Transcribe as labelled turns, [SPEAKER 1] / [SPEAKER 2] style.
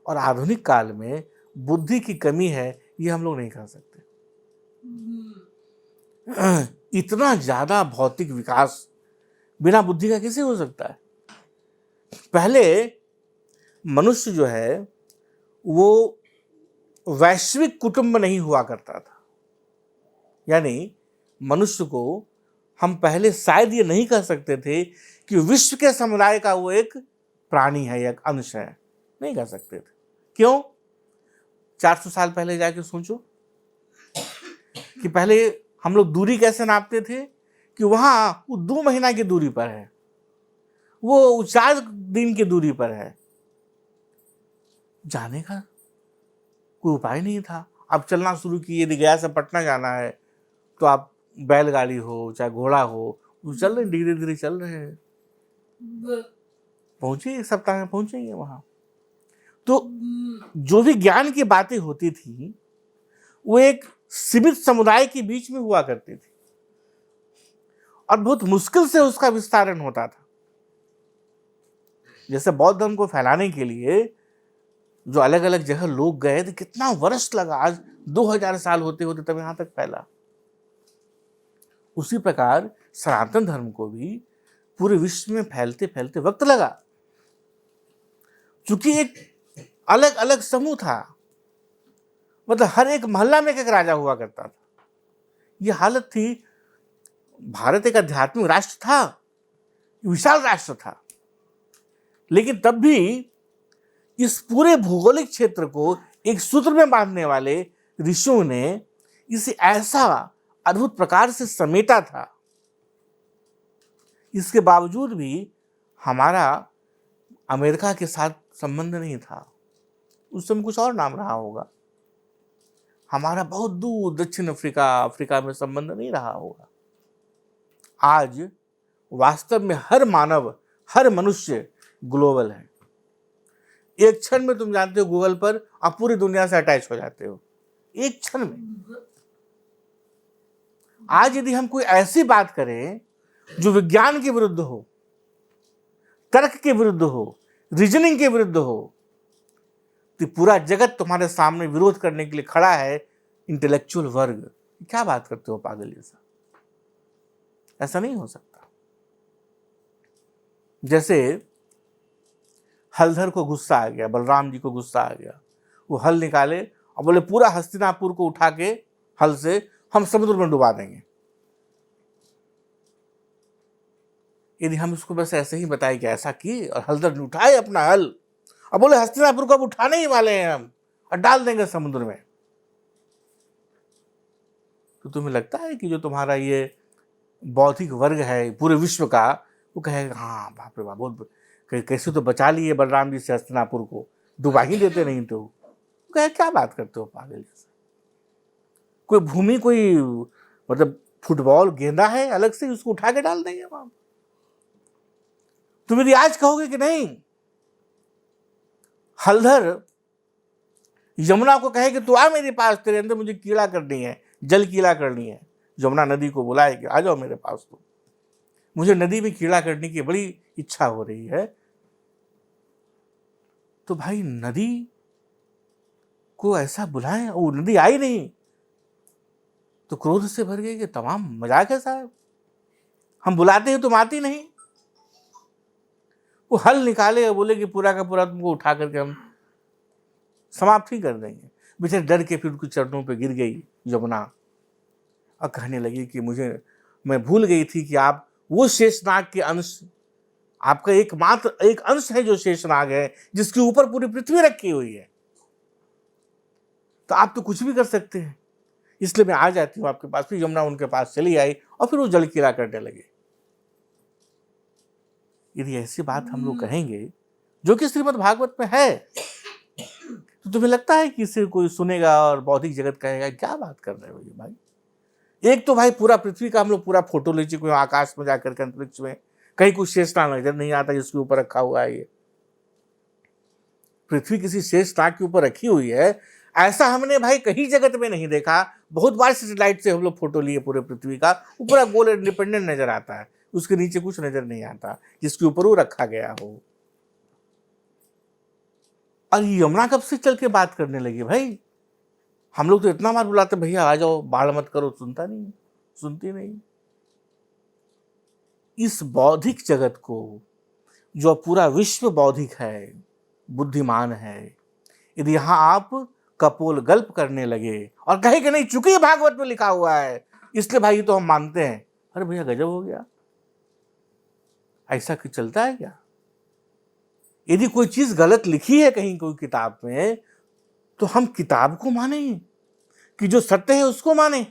[SPEAKER 1] और आधुनिक काल में बुद्धि की कमी है, ये हम लोग नहीं कर सकते। इतना ज्यादा भौतिक विकास बिना बुद्धि का कैसे हो सकता है? पहले मनुष्य जो है वो वैश्विक कुटुंब नहीं हुआ करता था। यानी मनुष्य को हम पहले शायद ये नहीं कह सकते थे कि विश्व के समुदाय का वो एक प्राणी है, एक अंश है, नहीं कह सकते थे। क्यों? 400 साल पहले जाके सोचो कि पहले हम लोग दूरी कैसे नापते थे कि वहां वो 2 महीना की दूरी पर है, वो 4 दिन की दूरी पर है, जाने का कोई उपाय नहीं था। अब चलना शुरू किए, यदि गया से पटना जाना है तो आप बैलगाड़ी हो चाहे घोड़ा हो, वो चल रहे, धीरे धीरे चल रहे हैं, पहुंचे 1 सप्ताह में पहुंचेंगे वहां। तो जो भी ज्ञान की बातें होती थी वो एक सीमित समुदाय के बीच में हुआ करती थी और बहुत मुश्किल से उसका विस्तारण होता था। जैसे बौद्ध धर्म को फैलाने के लिए जो अलग अलग जगह लोग गए थे, कितना वर्ष लगा, आज 2000 साल होते होते तब यहां तक फैला। उसी प्रकार सनातन धर्म को भी पूरे विश्व में फैलते फैलते वक्त लगा, क्योंकि एक अलग अलग समूह था। मतलब हर एक मोहल्ला में एक राजा हुआ करता था, यह हालत थी। भारत एक आध्यात्मिक राष्ट्र था, विशाल राष्ट्र था, लेकिन तब भी इस पूरे भौगोलिक क्षेत्र को एक सूत्र में बांधने वाले ऋषियों ने इसे ऐसा अद्भुत प्रकार से समेटा था। इसके बावजूद भी हमारा अमेरिका के साथ संबंध नहीं था, उस समय कुछ और नाम रहा होगा। हमारा बहुत दूर दक्षिण अफ्रीका में संबंध नहीं रहा होगा। आज वास्तव में हर मानव, हर मनुष्य ग्लोबल है। एक क्षण में तुम जानते हो गूगल पर आप पूरी दुनिया से अटैच हो जाते हो, एक क्षण में। आज यदि हम कोई ऐसी बात करें जो विज्ञान के विरुद्ध हो, तर्क के विरुद्ध हो, रीजनिंग के विरुद्ध हो, तो पूरा जगत तुम्हारे सामने विरोध करने के लिए खड़ा है। इंटेलेक्चुअल वर्ग, क्या बात करते हो पागल जैसा? ऐसा नहीं हो सकता। जैसे हलधर को गुस्सा आ गया, बलराम जी को गुस्सा आ गया, वो हल निकाले और बोले पूरा हस्तिनापुर को उठा के हल से हम समुद्र में डुबा देंगे। यदि हम इसको बस ऐसे ही बताए कि ऐसा की, और हलधर ने उठाए अपना हल और बोले हस्तिनापुर को अब उठाने ही वाले हैं हम और डाल देंगे समुद्र में, तो तुम्हें लगता है कि जो तुम्हारा ये बौद्धिक वर्ग है पूरे विश्व का, वो कहेगा हाँ बाप रे बाप, बहुत कैसे तो बचा लिए बलराम जी से हस्तिनापुर को, डुबा ही देते नहीं तो। कहे क्या बात करते हो पागल जैसे? कोई भूमि, कोई मतलब फुटबॉल गेंदा है अलग से, उसको उठा के डाल देंगे वहां। तुम यदि आज कहोगे कि नहीं, हलधर यमुना को कहे कि तू आ मेरे पास, तेरे अंदर मुझे कीड़ा करनी है, जल कीड़ा करनी है। यमुना नदी को बुलाए कि आ जाओ मेरे पास, तो मुझे नदी में कीड़ा करने की बड़ी इच्छा हो रही है। तो भाई नदी को ऐसा बुलाएं, वो नदी आई नहीं तो क्रोध से भर गई कि तमाम मजाक है साहब, हम बुलाते हैं तुम आती नहीं। वो हल निकाले और बोले कि पूरा का पूरा तुमको उठा करके हम समाप्त ही कर देंगे। बेचारे डर के फिर उनके चरणों पे गिर गई यमुना और कहने लगी कि मैं भूल गई थी कि आप वो शेषनाग के अंश, आपका एकमात्र एक अंश है जो शेषनाग है, जिसके ऊपर पूरी पृथ्वी रखी हुई है, तो आप तो कुछ भी कर सकते हैं, इसलिए मैं आ जाती हूँ आपके पास। फिर यमुना उनके पास चली आई और फिर वो जल कीड़ा करने लगे। यदि ऐसी बात हम लोग कहेंगे जो कि श्रीमद् भागवत में है, तो तुम्हें लगता है कि इसे कोई सुनेगा और बौद्धिक जगत कहेगा क्या बात कर रहे हो ये भाई? एक तो भाई पूरा पृथ्वी का हम लोग पूरा फोटो ले चुके हैं, आकाश में जाकर के अंतरिक्ष में कहीं कुछ शेषनाग नजर नहीं आता जिसके ऊपर रखा हुआ है। ये पृथ्वी किसी शेषनाग के ऊपर रखी हुई है, ऐसा हमने भाई कहीं जगत में नहीं देखा। बहुत बार सैटेलाइट से हम लोग फोटो लिए पूरे पृथ्वी का, वो पूरा गोल इंडिपेंडेंट नजर आता है, उसके नीचे कुछ नजर नहीं आता जिसके ऊपर वो रखा गया हो। और यमुना कब से चल के बात करने लगी भाई? हम लोग तो इतना बार बुलाते, भैया आ जाओ, बाढ़ मत करो, सुनता नहीं, सुनती नहीं। इस बौद्धिक जगत को, जो पूरा विश्व बौद्धिक है, बुद्धिमान है, यदि यहां आप कपोल गल्प करने लगे और कहे कि नहीं चूंकि भागवत में लिखा हुआ है इसलिए भाई तो हम मानते हैं, अरे भैया गजब हो गया। ऐसा कुछ चलता है क्या? यदि कोई चीज गलत लिखी है कहीं कोई किताब में, तो हम किताब को माने कि जो सत्य है उसको माने।